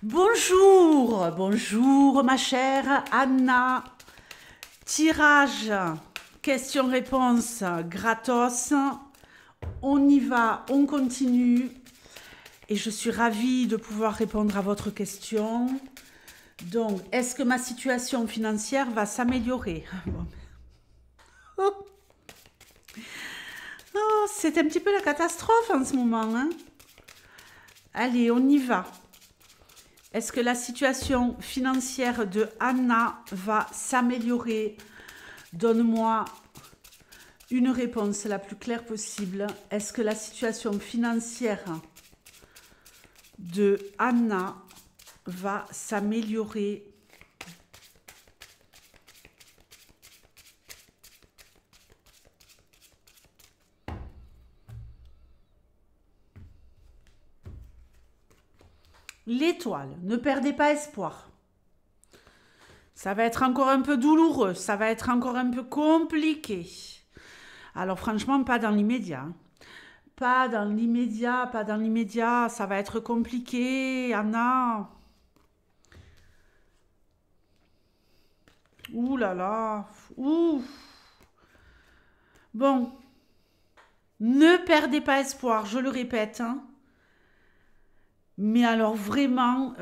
Bonjour, bonjour ma chère Anna. Tirage, question-réponse gratos. On y va, on continue. Et je suis ravie de pouvoir répondre à votre question. Donc, est-ce que ma situation financière va s'améliorer? Bon. Oh, c'est un petit peu la catastrophe en ce moment, hein? Allez, on y va. Est-ce que la situation financière de Anna va s'améliorer? Donne-moi une réponse la plus claire possible. Est-ce que la situation financière de Anna va s'améliorer? L'étoile, ne perdez pas espoir. Ça va être encore un peu douloureux, ça va être encore un peu compliqué. Alors franchement, pas dans l'immédiat. Pas dans l'immédiat, pas dans l'immédiat, ça va être compliqué, Anna. Ouh là là, ouh. Bon, ne perdez pas espoir, je le répète, hein. Mais alors vraiment,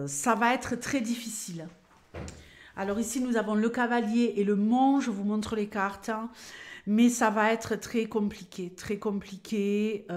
ça va être très difficile. Alors ici, nous avons le cavalier et le mont, je vous montre les cartes, hein. Mais ça va être très compliqué, très compliqué.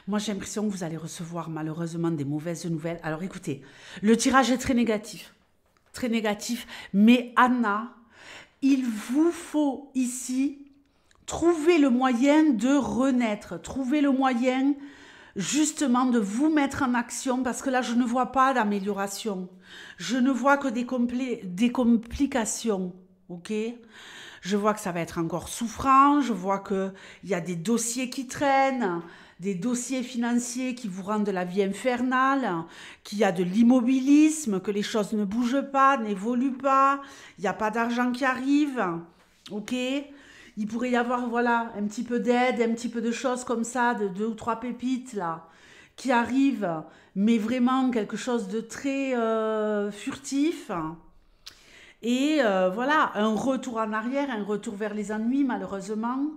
Moi, j'ai l'impression que vous allez recevoir malheureusement des mauvaises nouvelles. Alors écoutez, le tirage est très négatif, mais Anna, il vous faut ici trouver le moyen de renaître, trouver le moyen justement de vous mettre en action parce que là, je ne vois pas d'amélioration. Je ne vois que des complications, ok? Je vois que ça va être encore souffrant, je vois qu'il y a des dossiers qui traînent, des dossiers financiers qui vous rendent la vie infernale, qu'il y a de l'immobilisme, que les choses ne bougent pas, n'évoluent pas, il n'y a pas d'argent qui arrive, ok? Il pourrait y avoir, voilà, un petit peu d'aide, un petit peu de choses comme ça, de 2 ou 3 pépites, là, qui arrivent, mais vraiment quelque chose de très furtif. Et voilà, un retour en arrière, un retour vers les ennuis, malheureusement.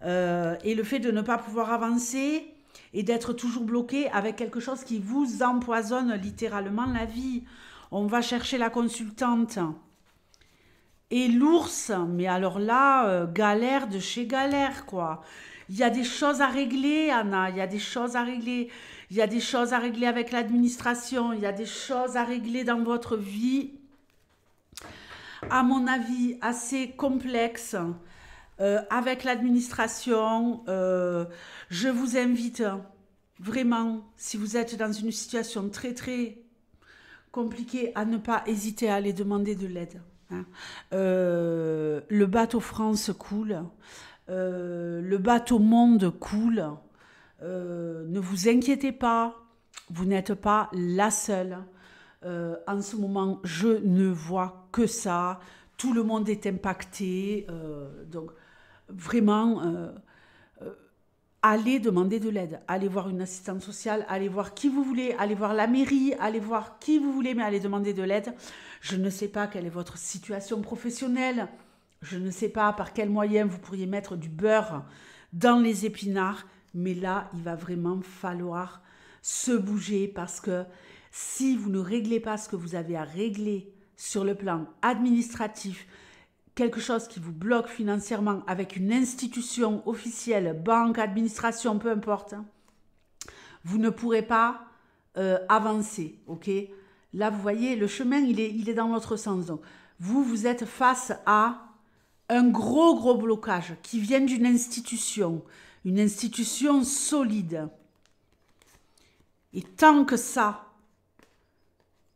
Et le fait de ne pas pouvoir avancer et d'être toujours bloqué avec quelque chose qui vous empoisonne littéralement la vie. On va chercher la consultante. Et l'ours, mais alors là, galère de chez galère, quoi. Il y a des choses à régler, Anna, il y a des choses à régler. Il y a des choses à régler avec l'administration, il y a des choses à régler dans votre vie, à mon avis, assez complexes, avec l'administration. Je vous invite vraiment, si vous êtes dans une situation très très compliquée, à ne pas hésiter à aller demander de l'aide, hein. Le bateau France coule, le bateau Monde coule. Ne vous inquiétez pas, vous n'êtes pas la seule. En ce moment, je ne vois que ça. Tout le monde est impacté. Donc, vraiment, allez demander de l'aide. Allez voir une assistante sociale, allez voir qui vous voulez, allez voir la mairie, allez voir qui vous voulez, mais allez demander de l'aide. Je ne sais pas quelle est votre situation professionnelle. Je ne sais pas par quel moyen vous pourriez mettre du beurre dans les épinards. Mais là, il va vraiment falloir se bouger parce que si vous ne réglez pas ce que vous avez à régler sur le plan administratif, quelque chose qui vous bloque financièrement avec une institution officielle, banque, administration, peu importe, hein, vous ne pourrez pas avancer, ok? Là, vous voyez, le chemin, il est dans l'autre sens. Donc, vous êtes face à un gros blocage qui vient d'une institution, une institution solide. Et tant que ça,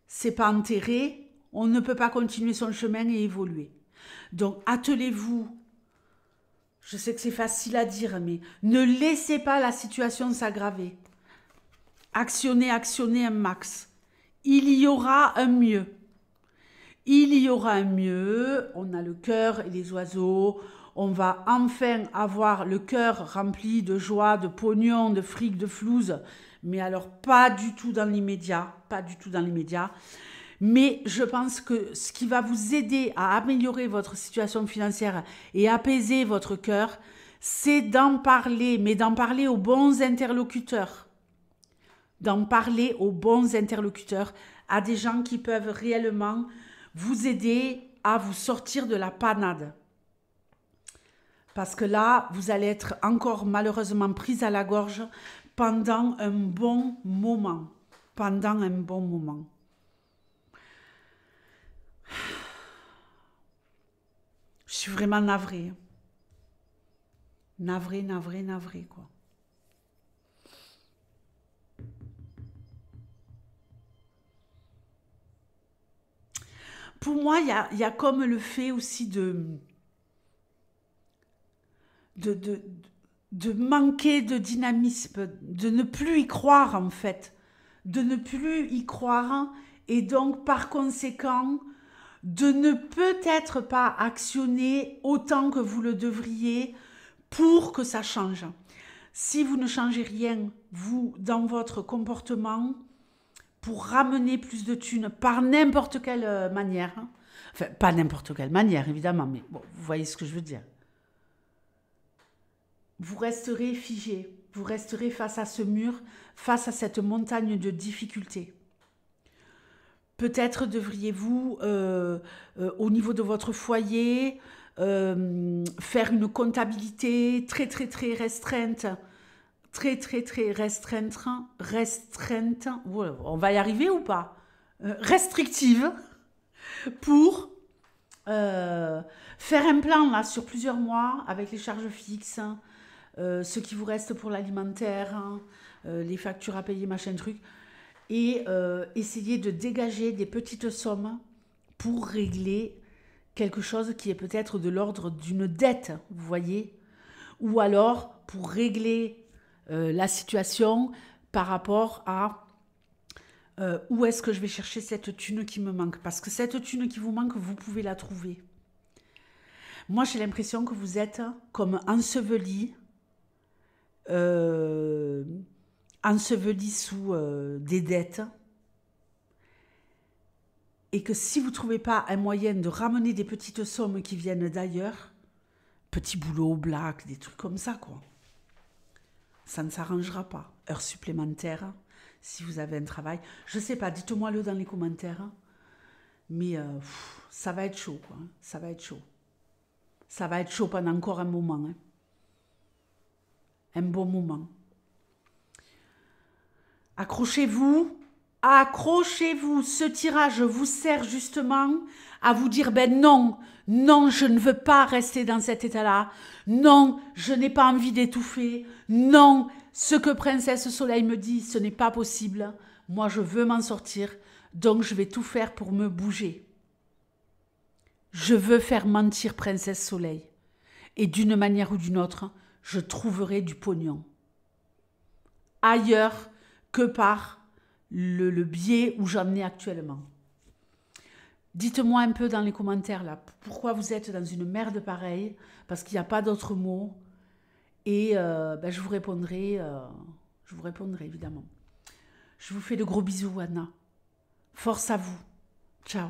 c'est pas enterré, on ne peut pas continuer son chemin et évoluer. Donc, attelez-vous. Je sais que c'est facile à dire, mais ne laissez pas la situation s'aggraver. Actionnez, actionnez un max. Il y aura un mieux. Il y aura un mieux. On a le cœur et les oiseaux. On va enfin avoir le cœur rempli de joie, de pognon, de fric, de flouze. Mais alors, pas du tout dans l'immédiat. Pas du tout dans l'immédiat. Mais je pense que ce qui va vous aider à améliorer votre situation financière et apaiser votre cœur, c'est d'en parler, mais d'en parler aux bons interlocuteurs. D'en parler aux bons interlocuteurs, à des gens qui peuvent réellement vous aider à vous sortir de la panade. Parce que là, vous allez être encore malheureusement prise à la gorge pendant un bon moment. Pendant un bon moment. Je suis vraiment navrée. Navrée, navrée, navrée, quoi. Pour moi, il y a comme le fait aussi de, de, de manquer de dynamisme, de ne plus y croire, en fait. De ne plus y croire, et donc, par conséquent, de ne peut-être pas actionner autant que vous le devriez pour que ça change. Si vous ne changez rien, vous, dans votre comportement, pour ramener plus de thunes par n'importe quelle manière, hein. Enfin, pas n'importe quelle manière, évidemment, mais bon, vous voyez ce que je veux dire. Vous resterez figé, vous resterez face à ce mur, face à cette montagne de difficultés. Peut-être devriez-vous, au niveau de votre foyer, faire une comptabilité très, très, très restreinte. Très, très, très restreinte. Restreinte. Voilà, on va y arriver ou pas? Restrictive. Pour faire un plan là sur plusieurs mois avec les charges fixes, ce qui vous reste pour l'alimentaire, les factures à payer, machin truc. Et essayer de dégager des petites sommes pour régler quelque chose qui est peut-être de l'ordre d'une dette, vous voyez, ou alors pour régler la situation par rapport à où est-ce que je vais chercher cette thune qui me manque, parce que cette thune qui vous manque, vous pouvez la trouver. Moi, j'ai l'impression que vous êtes comme enseveli sous des dettes, et que si vous ne trouvez pas un moyen de ramener des petites sommes qui viennent d'ailleurs, petits boulots, blagues, des trucs comme ça, quoi, ça ne s'arrangera pas. Heures supplémentaires, si vous avez un travail. Je ne sais pas, dites-moi-le dans les commentaires, mais ça va être chaud, quoi. Ça va être chaud. Ça va être chaud pendant encore un moment. Hein. Un bon moment. Accrochez-vous, accrochez-vous. Ce tirage vous sert justement à vous dire, ben non, non, je ne veux pas rester dans cet état-là. Non, je n'ai pas envie d'étouffer. Non, ce que Princesse Soleil me dit, ce n'est pas possible. Moi, je veux m'en sortir, donc je vais tout faire pour me bouger. Je veux faire mentir Princesse Soleil. Et d'une manière ou d'une autre, je trouverai du pognon. Ailleurs que par le biais où j'en ai actuellement. Dites-moi un peu dans les commentaires là, pourquoi vous êtes dans une merde pareille, parce qu'il n'y a pas d'autre mot. Et ben, je vous répondrai évidemment. Je vous fais de gros bisous, Anna. Force à vous. Ciao.